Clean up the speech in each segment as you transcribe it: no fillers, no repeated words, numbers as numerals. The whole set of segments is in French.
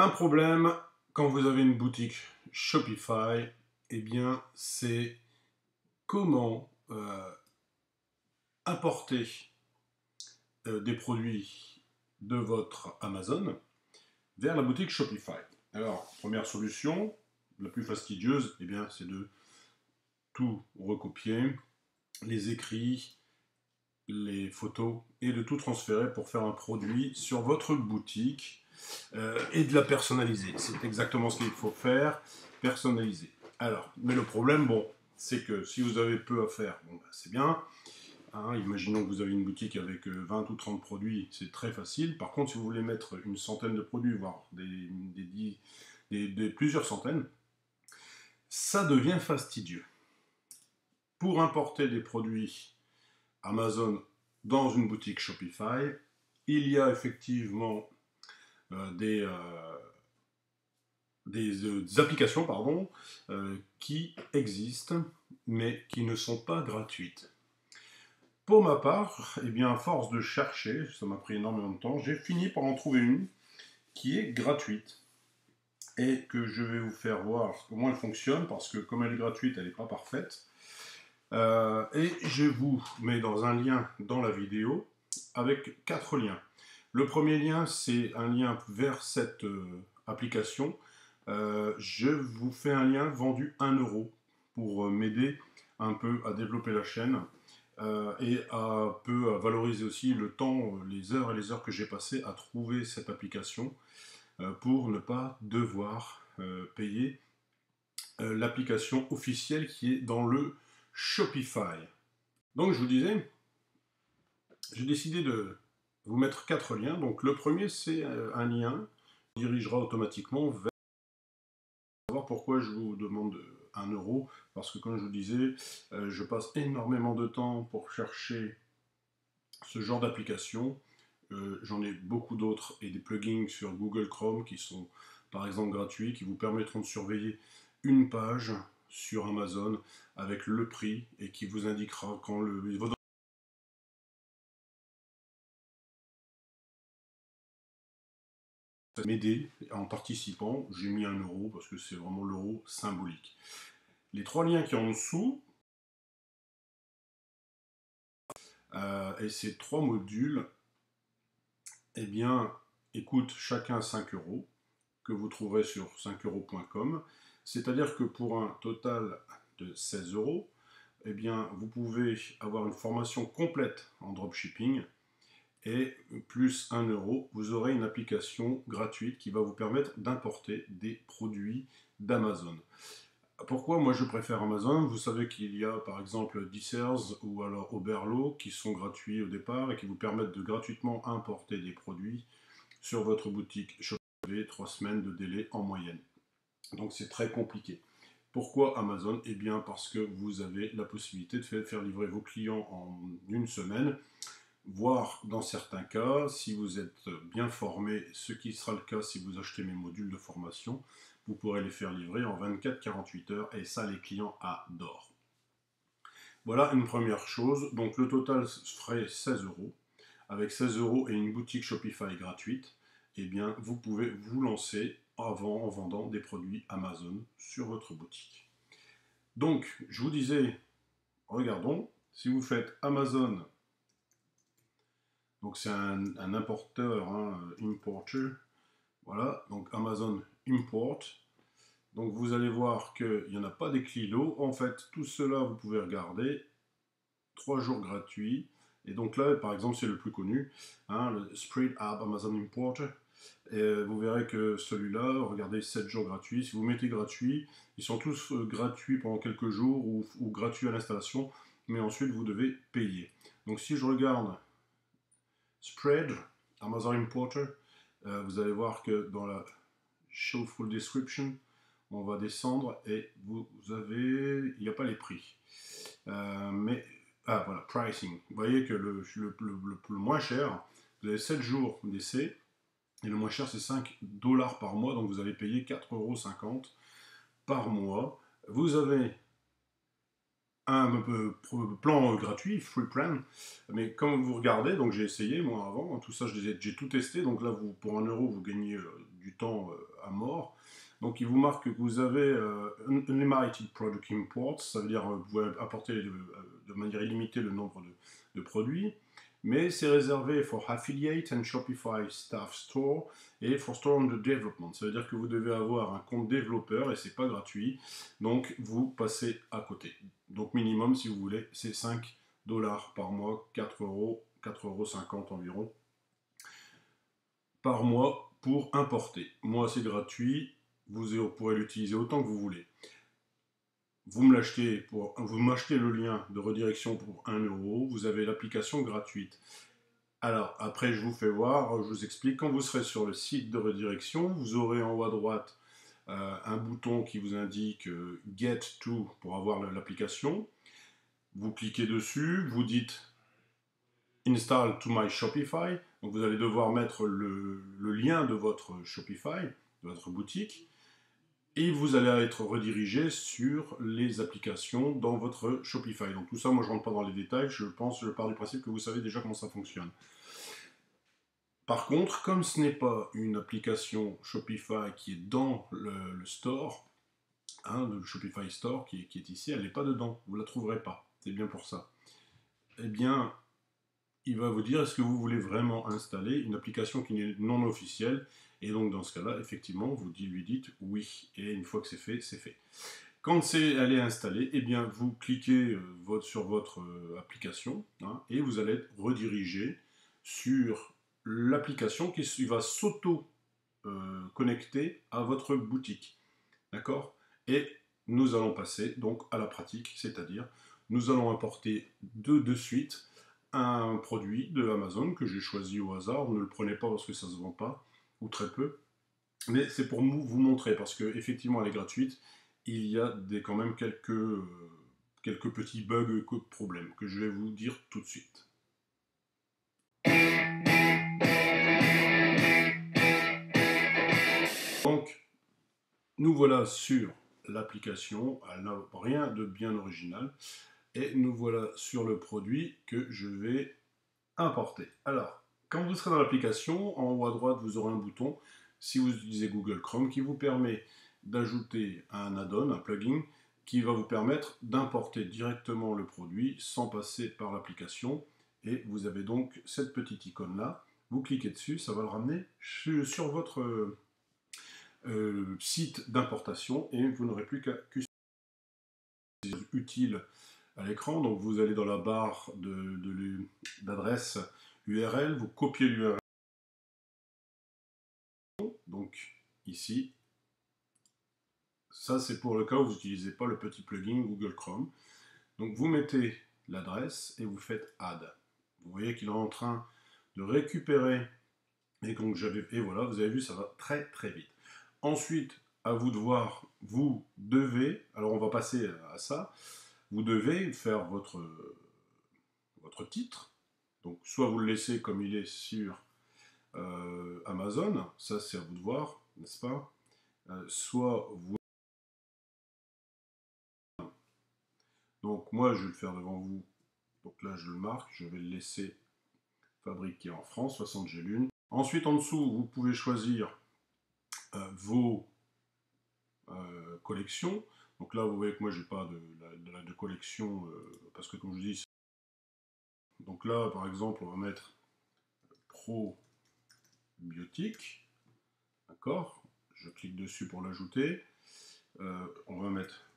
Un problème quand vous avez une boutique Shopify, eh bien, c'est comment importer des produits de votre Amazon vers la boutique Shopify. Alors, première solution, la plus fastidieuse, eh bien, c'est de tout recopier, les écrits, les photos, et de tout transférer pour faire un produit sur votre boutique et de la personnaliser. C'est exactement ce qu'il faut faire, personnaliser. Alors, mais le problème, bon, c'est que si vous avez peu à faire, bon, ben, c'est bien. Hein, imaginons que vous avez une boutique avec 20 ou 30 produits, c'est très facile. Par contre, si vous voulez mettre une centaine de produits, voire des plusieurs centaines, ça devient fastidieux. Pour importer des produits Amazon dans une boutique Shopify, il y a effectivement des applications qui existent, mais qui ne sont pas gratuites. Pour ma part, eh bien, à force de chercher, ça m'a pris énormément de temps, j'ai fini par en trouver une qui est gratuite et que je vais vous faire voir comment elle fonctionne, parce que comme elle est gratuite, elle n'est pas parfaite. Et je vous mets dans un lien dans la vidéo avec 4 liens. Le premier lien, c'est un lien vers cette application. Je vous fais un lien vendu 1 euro pour m'aider un peu à développer la chaîne et à valoriser aussi le temps, les heures et les heures que j'ai passées à trouver cette application pour ne pas devoir payer l'application officielle qui est dans le Shopify. Donc je vous disais, j'ai décidé de vous mettre 4 liens. Donc le premier, c'est un lien qui dirigera automatiquement vers... Savoir pourquoi je vous demande 1 euro, parce que comme je vous disais, je passe énormément de temps pour chercher ce genre d'application. J'en ai beaucoup d'autres et des plugins sur Google Chrome qui sont par exemple gratuits, qui vous permettront de surveiller une page sur Amazon avec le prix et qui vous indiquera quand votre m'aider en participant. J'ai mis 1 euro parce que c'est vraiment l'euro symbolique. Les 3 liens qui sont en dessous, et ces 3 modules, eh bien, coûtent chacun 5 euros, que vous trouverez sur 5euros.com. C'est-à-dire que pour un total de 16 euros, eh bien, vous pouvez avoir une formation complète en dropshipping et plus 1 euro, vous aurez une application gratuite qui va vous permettre d'importer des produits d'Amazon. Pourquoi moi je préfère Amazon? Vous savez qu'il y a par exemple Dissers ou alors Oberlo qui sont gratuits au départ et qui vous permettent de gratuitement importer des produits sur votre boutique Shopify, 3 semaines de délai en moyenne. Donc c'est très compliqué. Pourquoi Amazon? Eh bien parce que vous avez la possibilité de faire livrer vos clients en 1 semaine, voire dans certains cas, si vous êtes bien formé, ce qui sera le cas si vous achetez mes modules de formation, vous pourrez les faire livrer en 24-48 heures et ça les clients adorent. Voilà une première chose, donc le total ferait 16 euros. Avec 16 euros et une boutique Shopify gratuite, eh bien vous pouvez vous lancer en vendant des produits Amazon sur votre boutique. Donc je vous disais, regardons, si vous faites Amazon, donc c'est un importeur, importer, voilà, donc Amazon Import. Donc vous allez voir qu'il n'y en a pas des kilos. En fait, tout cela, vous pouvez regarder. 3 jours gratuits. Et donc là, par exemple, c'est le plus connu, le Spread App Amazon Importer. Et vous verrez que celui-là, regardez, 7 jours gratuits. Si vous mettez gratuit, ils sont tous gratuits pendant quelques jours ou gratuits à l'installation. Mais ensuite, vous devez payer. Donc si je regarde Spread Amazon Importer, vous allez voir que dans la Show Full Description, on va descendre et vous avez, il n'y a pas les prix. Mais, voilà, pricing. Vous voyez que le moins cher, vous avez 7 jours d'essai, et le moins cher c'est 5 dollars par mois, donc vous allez payer 4,50 € par mois. Vous avez un plan gratuit, free plan, mais comme vous regardez, donc j'ai essayé moi avant, tout ça j'ai tout testé, donc là vous, pour 1 euro vous gagnez du temps à mort. Donc il vous marque que vous avez Unlimited Product Imports, ça veut dire vous pouvez apporter de manière illimitée le nombre de produits, mais c'est réservé for Affiliate and Shopify Staff Store et for Store under Development. Ça veut dire que vous devez avoir un compte développeur et c'est pas gratuit, donc vous passez à côté. Donc minimum, si vous voulez, c'est 5 dollars par mois, 4 euros, 4,50 € environ par mois pour importer. Moi, c'est gratuit, vous pourrez l'utiliser autant que vous voulez. Vous m'achetez le lien de redirection pour 1 euro, vous avez l'application gratuite. Alors, après, je vous fais voir, je vous explique. Quand vous serez sur le site de redirection, vous aurez en haut à droite un bouton qui vous indique Get to pour avoir l'application. Vous cliquez dessus, vous dites Install to my Shopify. Donc vous allez devoir mettre le lien de votre Shopify, de votre boutique, et vous allez être redirigé sur les applications dans votre Shopify. Donc tout ça, moi je ne rentre pas dans les détails, je pars du principe que vous savez déjà comment ça fonctionne. Par contre, comme ce n'est pas une application Shopify qui est dans le store, le Shopify Store qui est ici, elle n'est pas dedans, vous ne la trouverez pas. C'est bien pour ça. Eh bien, il va vous dire est-ce que vous voulez vraiment installer une application qui n'est non officielle, et donc dans ce cas-là, effectivement, vous lui dites oui, et une fois que c'est fait, c'est fait. Quand elle est installée, eh bien, vous cliquez sur votre application, et vous allez être redirigé sur l'application qui va s'auto-connecter à votre boutique. D'accord? Et nous allons passer donc à la pratique, c'est-à-dire nous allons importer de suite un produit de Amazon que j'ai choisi au hasard. Ne le prenez pas parce que ça ne se vend pas, ou très peu. Mais c'est pour vous montrer, parce qu'effectivement elle est gratuite, il y a quand même quelques petits bugs, problèmes, que je vais vous dire tout de suite. Donc, nous voilà sur l'application, elle n'a rien de bien original, et nous voilà sur le produit que je vais importer. Alors, quand vous serez dans l'application, en haut à droite, vous aurez un bouton, si vous utilisez Google Chrome, qui vous permet d'ajouter un add-on, un plugin, qui va vous permettre d'importer directement le produit sans passer par l'application. Et vous avez donc cette petite icône-là. Vous cliquez dessus, ça va le ramener sur votre site d'importation et vous n'aurez plus qu'à utile à l'écran. Donc vous allez dans la barre d'adresse URL, vous copiez l'URL. Donc ici, ça c'est pour le cas où vous n'utilisez pas le petit plugin Google Chrome. Donc vous mettez l'adresse et vous faites Add. Vous voyez qu'il est en train de récupérer. Et donc voilà, vous avez vu, ça va très très vite. Ensuite, à vous de voir, vous devez, alors on va passer à ça, vous devez faire votre titre. Donc soit vous le laissez comme il est sur Amazon, ça c'est à vous de voir, n'est-ce pas? Soit vous... Donc moi je vais le faire devant vous, donc là je le marque, je vais le laisser fabriqué en France, 60 G1. Ensuite en dessous vous pouvez choisir vos collections. Donc là vous voyez que moi j'ai pas de collection, parce que comme je dis, donc là par exemple on va mettre probiotique, d'accord, je clique dessus pour l'ajouter, on va mettre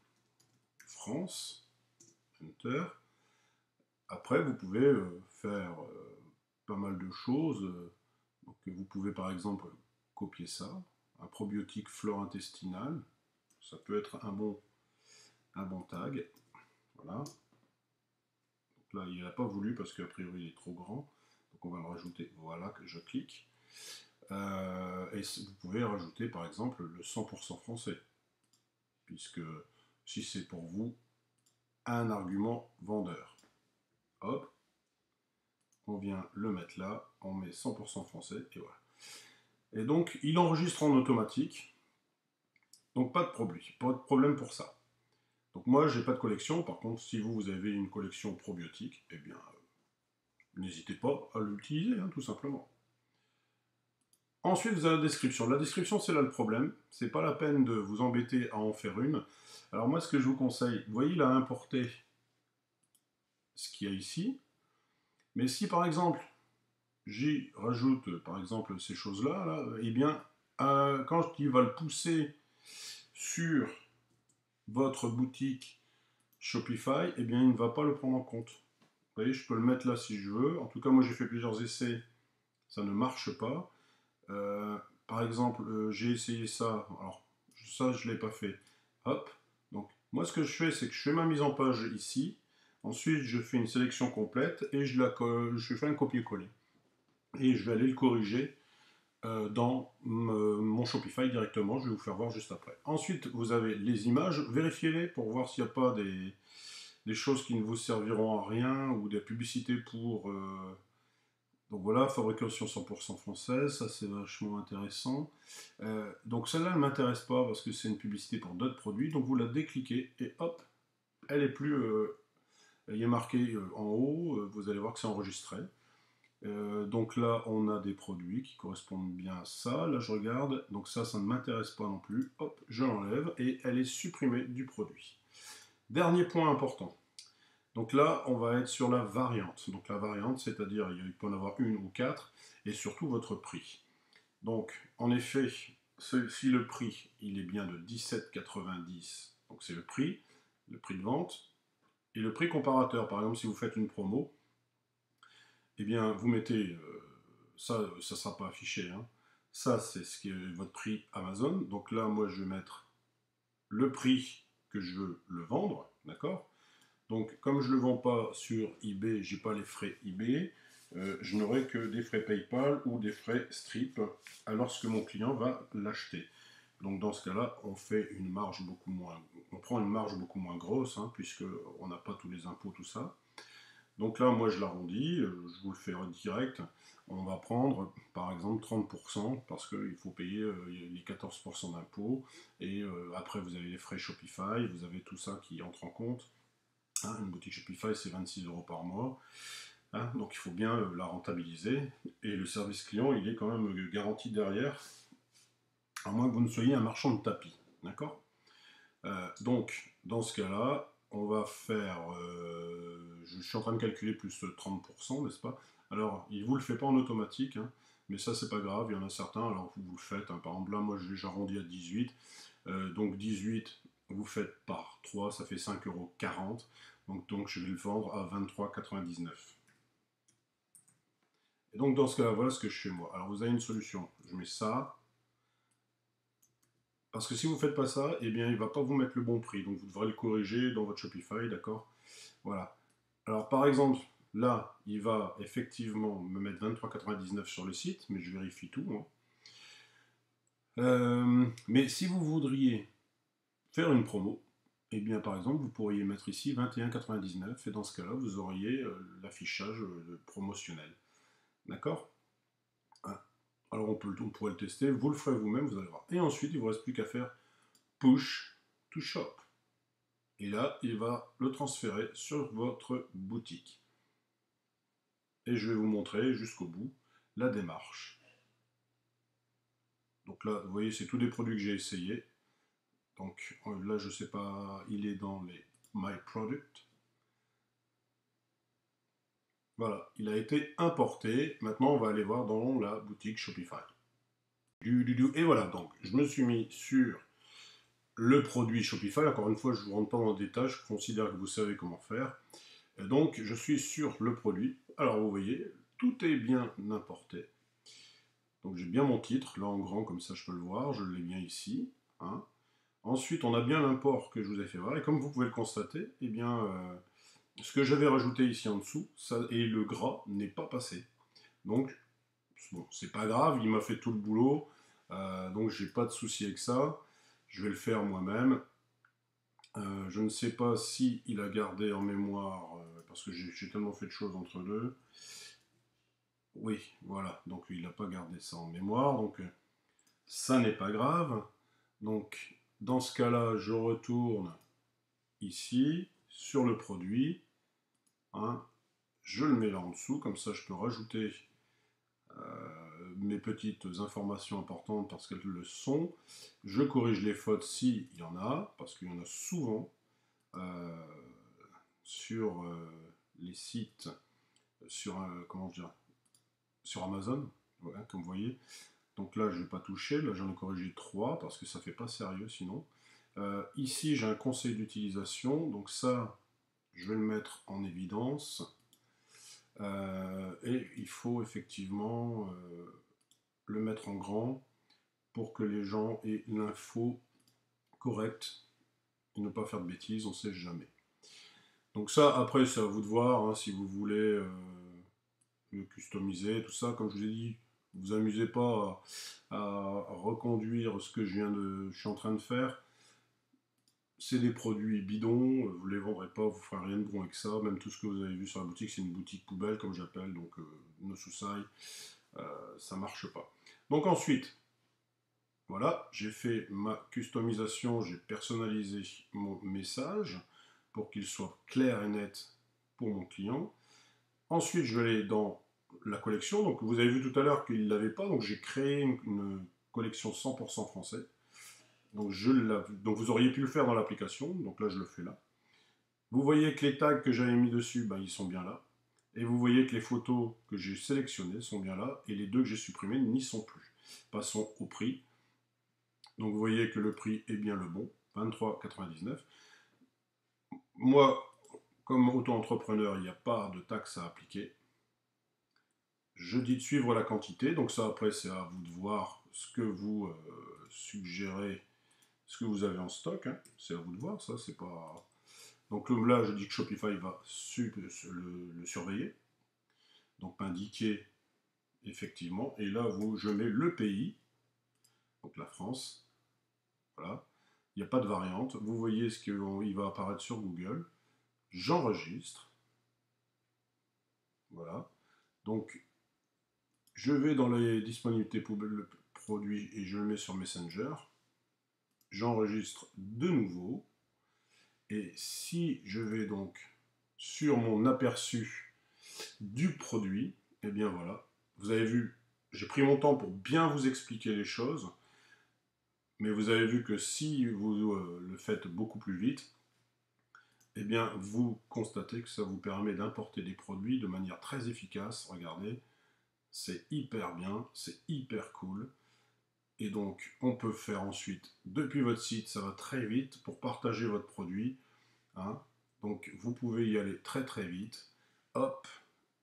France, Enter. Après, vous pouvez faire pas mal de choses. Donc, vous pouvez par exemple copier ça, un probiotique flore intestinale. Ça peut être un bon tag. Voilà. Donc là, il n'a pas voulu parce qu'a priori il est trop grand. Donc on va le rajouter. Voilà, que je clique. Et vous pouvez rajouter par exemple le 100% français. Puisque si c'est pour vous un argument vendeur. Hop, on vient le mettre là, on met 100% français, et voilà. Et donc, il enregistre en automatique, donc pas de problème pour ça. Donc moi, j'ai pas de collection. Par contre, si vous avez une collection probiotique, eh bien, n'hésitez pas à l'utiliser, hein, tout simplement. Ensuite, vous avez la description. La description, c'est là le problème. C'est pas la peine de vous embêter à en faire une. Alors moi, ce que je vous conseille, vous voyez, il a importé ce qu'il y a ici. Mais si, par exemple, j'y rajoute, par exemple, ces choses-là, là, eh bien, quand il va le pousser sur votre boutique Shopify, eh bien, il ne va pas le prendre en compte. Vous voyez, je peux le mettre là si je veux. En tout cas, moi, j'ai fait plusieurs essais. Ça ne marche pas. Par exemple, j'ai essayé ça. Alors, ça, je ne l'ai pas fait. Hop. Donc, moi, ce que je fais, c'est que je fais ma mise en page ici. Ensuite, je fais une sélection complète et je fais un copier-coller. Et je vais aller le corriger dans mon Shopify directement. Je vais vous faire voir juste après. Ensuite, vous avez les images. Vérifiez-les pour voir s'il n'y a pas des choses qui ne vous serviront à rien ou des publicités pour... donc voilà, fabrication 100% française, ça c'est vachement intéressant. Donc celle-là ne m'intéresse pas parce que c'est une publicité pour d'autres produits. Donc vous la décliquez et hop, elle est plus... elle est marquée en haut, vous allez voir que c'est enregistré. Donc là, on a des produits qui correspondent bien à ça. Là, je regarde. Donc ça ne m'intéresse pas non plus. Hop, je l'enlève et elle est supprimée du produit. Dernier point important. Donc là, on va être sur la variante. Donc la variante, c'est-à-dire il peut en avoir une ou quatre, et surtout votre prix. Donc, en effet, si le prix, il est bien de 17,90, donc c'est le prix de vente, et le prix comparateur. Par exemple, si vous faites une promo, eh bien, vous mettez, ça ne sera pas affiché, hein. Ça, c'est ce qui est votre prix Amazon. Donc là, moi, je vais mettre le prix que je veux le vendre, d'accord? Donc, comme je ne le vends pas sur eBay, je n'ai pas les frais eBay, je n'aurai que des frais PayPal ou des frais Stripe lorsque mon client va l'acheter. Donc, dans ce cas-là, on fait une marge beaucoup moins, on prend une marge beaucoup moins grosse, hein, puisqu'on n'a pas tous les impôts, tout ça. Donc là, moi, je l'arrondis, je vous le fais direct. On va prendre, par exemple, 30%, parce qu'il faut payer les 14% d'impôts. Et après, vous avez les frais Shopify, vous avez tout ça qui entre en compte. Hein, une boutique Shopify, c'est 26 € par mois. Hein, donc il faut bien la rentabiliser. Et le service client, il est quand même garanti derrière, à moins que vous ne soyez un marchand de tapis. D'accord? Donc, dans ce cas-là, on va faire... je suis en train de calculer plus 30%, n'est-ce pas? Alors, il ne vous le fait pas en automatique, hein, mais ça, c'est pas grave. Il y en a certains, alors vous le faites. Hein, par exemple, là, moi, j'arrondis à 18. Donc, 18, vous faites par 3, ça fait 5,40 €. Donc, je vais le vendre à 23,99 €. Et donc, dans ce cas-là, voilà ce que je fais moi. Alors, vous avez une solution. Je mets ça. Parce que si vous ne faites pas ça, eh bien, il ne va pas vous mettre le bon prix. Donc, vous devrez le corriger dans votre Shopify, d'accord? Voilà. Alors, par exemple, là, il va effectivement me mettre 23,99 € sur le site, mais je vérifie tout, hein. Mais si vous voudriez faire une promo, eh bien, par exemple, vous pourriez mettre ici 21,99 € et dans ce cas-là, vous auriez l'affichage promotionnel. D'accord? Alors, on pourrait le tester, vous le ferez vous-même, vous allez voir. Et ensuite, il ne vous reste plus qu'à faire Push to Shop. Et là, il va le transférer sur votre boutique. Et je vais vous montrer jusqu'au bout la démarche. Donc là, vous voyez, c'est tous des produits que j'ai essayés. Donc là, je ne sais pas, il est dans les My Product. Voilà, il a été importé. Maintenant, on va aller voir dans la boutique Shopify. Et voilà, donc je me suis mis sur le produit Shopify. Encore une fois, je ne vous rentre pas dans le détail, je considère que vous savez comment faire. Et donc, je suis sur le produit. Alors, vous voyez, tout est bien importé. Donc, j'ai bien mon titre, là en grand, comme ça je peux le voir. Je l'ai bien ici. Hein. Ensuite, on a bien l'import que je vous ai fait voir. Et comme vous pouvez le constater, eh bien, ce que j'avais rajouté ici en dessous, ça, et le gras n'est pas passé. Donc, bon, c'est pas grave, il m'a fait tout le boulot. Donc, j'ai pas de souci avec ça. Je vais le faire moi-même. Je ne sais pas si il a gardé en mémoire, parce que j'ai tellement fait de choses entre deux. Oui, voilà, donc il n'a pas gardé ça en mémoire, donc ça n'est pas grave. Donc, dans ce cas-là, je retourne ici, sur le produit, hein, je le mets là en dessous, comme ça je peux rajouter mes petites informations importantes parce qu'elles le sont. Je corrige les fautes s'il y en a, parce qu'il y en a souvent sur les sites, sur, comment dire, sur Amazon, voilà, comme vous voyez. Donc là, je ne vais pas toucher, là j'en ai corrigé 3 parce que ça ne fait pas sérieux sinon. Ici, j'ai un conseil d'utilisation, donc ça, je vais le mettre en évidence. Et il faut effectivement le mettre en grand pour que les gens aient l'info correcte et ne pas faire de bêtises, on ne sait jamais. Donc ça, après, c'est à vous de voir, hein, si vous voulez le customiser, tout ça. Comme je vous ai dit, vous amusez pas à reconduire ce que je suis en train de faire. C'est des produits bidons, vous les vendrez pas, vous ferez rien de bon avec ça. Même tout ce que vous avez vu sur la boutique, c'est une boutique poubelle, comme j'appelle, donc no susai, ça marche pas. Donc ensuite, voilà, j'ai fait ma customisation, j'ai personnalisé mon message pour qu'il soit clair et net pour mon client. Ensuite, je vais aller dans la collection. Donc, vous avez vu tout à l'heure qu'il ne l'avait pas, donc j'ai créé une collection 100% français. Donc, donc, vous auriez pu le faire dans l'application. Donc là, je le fais là. Vous voyez que les tags que j'avais mis dessus, ben, ils sont bien là. Et vous voyez que les photos que j'ai sélectionnées sont bien là. Et les deux que j'ai supprimées n'y sont plus. Passons au prix. Donc vous voyez que le prix est bien le bon, 23,99. Moi, comme auto-entrepreneur, il n'y a pas de taxe à appliquer. Je dis de suivre la quantité, donc ça après c'est à vous de voir ce que vous suggérez, ce que vous avez en stock, hein. C'est à vous de voir, ça c'est pas... Donc là je dis que Shopify va le surveiller, donc m'indiquer effectivement, et là je mets le pays, donc la France, voilà, il n'y a pas de variante, vous voyez ce qu'il va apparaître sur Google, j'enregistre, voilà, donc je vais dans les disponibilités produits et je le mets sur Messenger. J'enregistre de nouveau. Et si je vais donc sur mon aperçu du produit, et bien voilà, vous avez vu, j'ai pris mon temps pour bien vous expliquer les choses, mais vous avez vu que si vous le faites beaucoup plus vite, eh bien vous constatez que ça vous permet d'importer des produits de manière très efficace. Regardez, c'est hyper bien, c'est hyper cool. Et donc, on peut faire ensuite, depuis votre site, ça va très vite pour partager votre produit. Hein. Donc, vous pouvez y aller très très vite. Hop,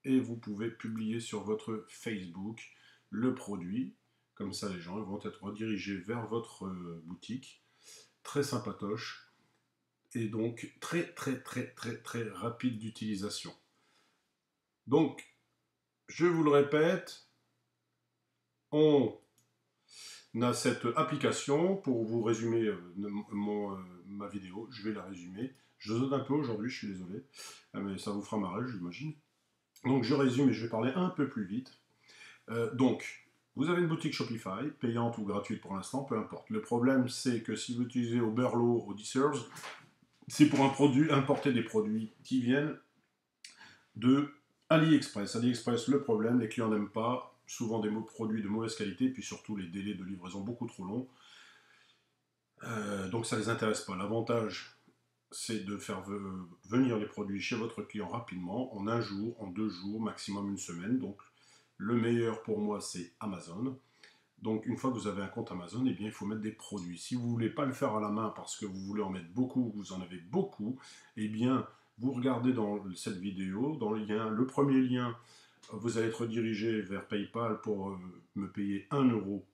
et vous pouvez publier sur votre Facebook le produit. Comme ça, les gens vont être redirigés vers votre boutique. Très sympatoche. Et donc, très très très très très rapide d'utilisation. Donc, je vous le répète, on a cette application pour vous résumer ma vidéo. Je vais la résumer. Je zone un peu aujourd'hui, je suis désolé, mais ça vous fera marrer, j'imagine. Donc je résume et je vais parler un peu plus vite. Donc, vous avez une boutique Shopify, payante ou gratuite pour l'instant, peu importe. Le problème, c'est que si vous utilisez Oberlo ou Deserves, c'est pour importer des produits qui viennent de AliExpress. AliExpress, le problème, les clients n'aiment pas, souvent des produits de mauvaise qualité, puis surtout les délais de livraison beaucoup trop longs. Donc ça ne les intéresse pas. L'avantage, c'est de faire venir les produits chez votre client rapidement, en un jour, en 2 jours, maximum une semaine. Donc le meilleur pour moi, c'est Amazon. Donc une fois que vous avez un compte Amazon, eh bien, il faut mettre des produits. Si vous ne voulez pas le faire à la main parce que vous voulez en mettre beaucoup, vous en avez beaucoup, eh bien, vous regardez dans cette vidéo, dans le premier lien, vous allez être redirigé vers PayPal pour me payer 1 euro.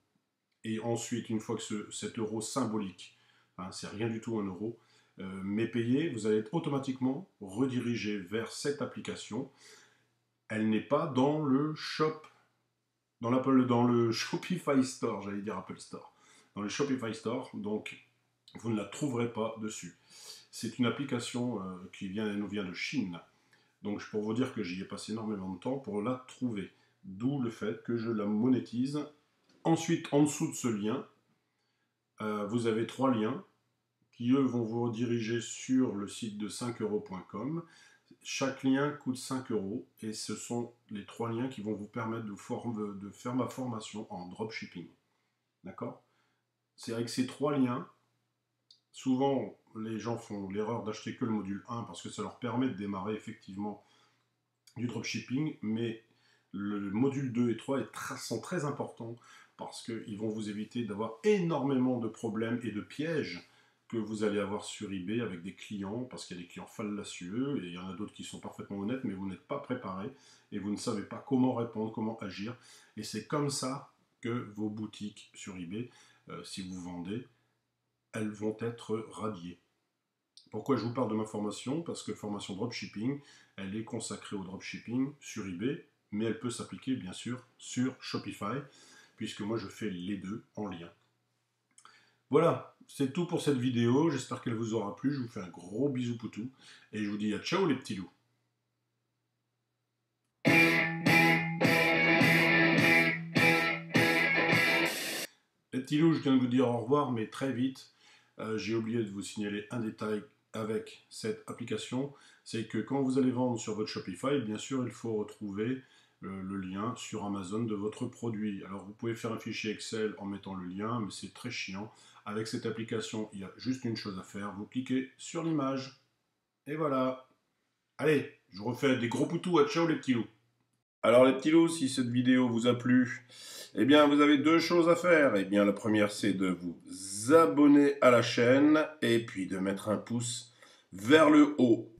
Et ensuite, une fois que cet euro symbolique, hein, c'est rien du tout 1 euro, m'est payé, vous allez être automatiquement redirigé vers cette application. Elle n'est pas dans le shop, dans le Shopify Store, j'allais dire Apple Store. Dans le Shopify Store, donc vous ne la trouverez pas dessus. C'est une application qui nous vient de Chine. Donc pour vous dire que j'y ai passé énormément de temps pour la trouver. D'où le fait que je la monétise. Ensuite, en dessous de ce lien, vous avez 3 liens qui eux vont vous rediriger sur le site de 5euros.com. Chaque lien coûte 5 € et ce sont les 3 liens qui vont vous permettre de faire ma formation en dropshipping. D'accord? C'est avec ces 3 liens, souvent les gens font l'erreur d'acheter que le module 1 parce que ça leur permet de démarrer effectivement du dropshipping, mais le module 2 et 3 sont très importants parce qu'ils vont vous éviter d'avoir énormément de problèmes et de pièges que vous allez avoir sur eBay avec des clients, parce qu'il y a des clients fallacieux, et il y en a d'autres qui sont parfaitement honnêtes, mais vous n'êtes pas préparé, et vous ne savez pas comment répondre, comment agir, et c'est comme ça que vos boutiques sur eBay, si vous vendez, elles vont être radiées. Pourquoi je vous parle de ma formation? Parce que formation dropshipping, elle est consacrée au dropshipping sur eBay, mais elle peut s'appliquer bien sûr sur Shopify, puisque moi je fais les deux en lien. Voilà, c'est tout pour cette vidéo, j'espère qu'elle vous aura plu, je vous fais un gros bisou poutou, et je vous dis à ciao les petits loups. Les petits loups, je viens de vous dire au revoir, mais très vite, j'ai oublié de vous signaler un détail avec cette application, c'est que quand vous allez vendre sur votre Shopify, bien sûr, il faut retrouver le lien sur Amazon de votre produit. Alors vous pouvez faire un fichier Excel en mettant le lien, mais c'est très chiant. Avec cette application, il y a juste une chose à faire, vous cliquez sur l'image, et voilà. Allez, je vous refais des gros poutous, à ciao les petits loups. Alors les petits loups, si cette vidéo vous a plu, eh bien vous avez deux choses à faire. Eh bien la première c'est de vous abonner à la chaîne et puis de mettre un pouce vers le haut.